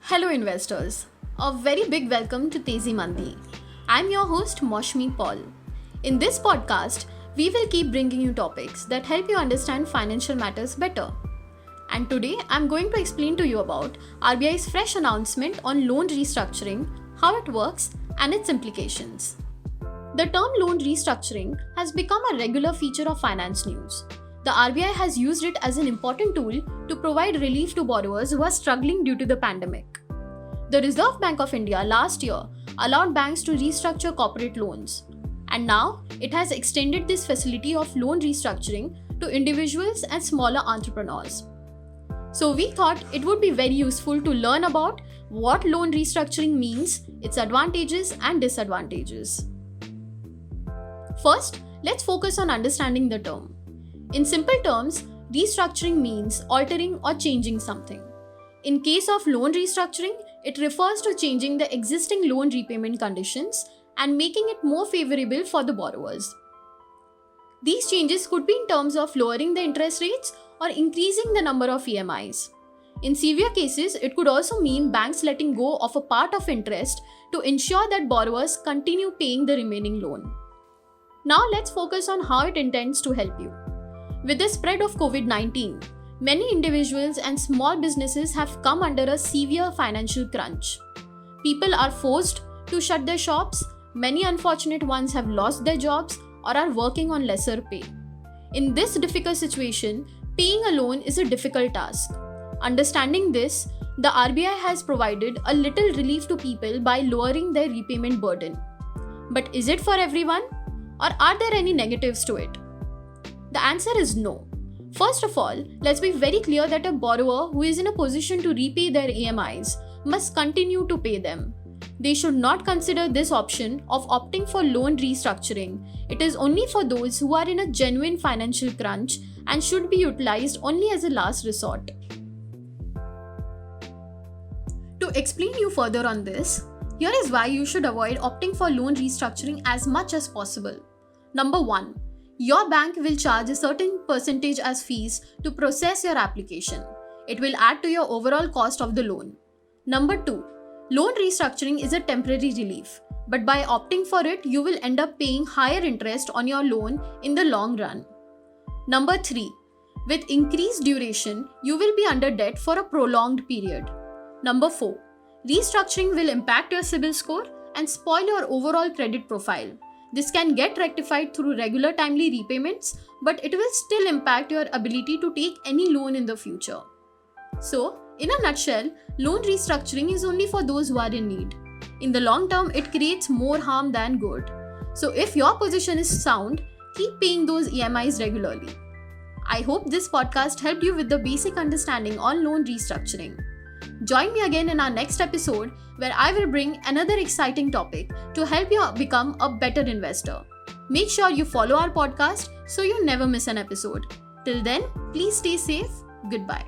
Hello investors, a very big welcome to Tezi Mandi. I'm your host Moshmi Paul. In this podcast, we will keep bringing you topics that help you understand financial matters better. And today I'm going to explain to you about RBI's fresh announcement on loan restructuring, how it works and its implications. The term loan restructuring has become a regular feature of finance news. The RBI has used it as an important tool to provide relief to borrowers who are struggling due to the pandemic. The Reserve Bank of India last year allowed banks to restructure corporate loans, and now it has extended this facility of loan restructuring to individuals and smaller entrepreneurs. So we thought it would be very useful to learn about what loan restructuring means, its advantages and disadvantages. First, let's focus on understanding the term. In simple terms, restructuring means altering or changing something. In case of loan restructuring, it refers to changing the existing loan repayment conditions and making it more favorable for the borrowers. These changes could be in terms of lowering the interest rates or increasing the number of EMIs. In severe cases, it could also mean banks letting go of a part of interest to ensure that borrowers continue paying the remaining loan. Now let's focus on how it intends to help you. With the spread of COVID-19, many individuals and small businesses have come under a severe financial crunch. People are forced to shut their shops, many unfortunate ones have lost their jobs or are working on lesser pay. In this difficult situation, paying a loan is a difficult task. Understanding this, the RBI has provided a little relief to people by lowering their repayment burden. But is it for everyone? Or are there any negatives to it? The answer is no. First of all, let's be very clear that a borrower who is in a position to repay their EMIs must continue to pay them. They should not consider this option of opting for loan restructuring. It is only for those who are in a genuine financial crunch and should be utilized only as a last resort. To explain you further on this, here is why you should avoid opting for loan restructuring as much as possible. Number 1. Your bank will charge a certain percentage as fees to process your application. It will add to your overall cost of the loan. Number 2. Loan restructuring is a temporary relief, but by opting for it, you will end up paying higher interest on your loan in the long run. Number 3. With increased duration, you will be under debt for a prolonged period. Number 4. Restructuring will impact your CIBIL score and spoil your overall credit profile. This can get rectified through regular timely repayments, but it will still impact your ability to take any loan in the future. So, in a nutshell, loan restructuring is only for those who are in need. In the long term, it creates more harm than good. So, if your position is sound, keep paying those EMIs regularly. I hope this podcast helped you with the basic understanding on loan restructuring. Join me again in our next episode where I will bring another exciting topic to help you become a better investor. Make sure you follow our podcast so you never miss an episode. Till then, please stay safe. Goodbye.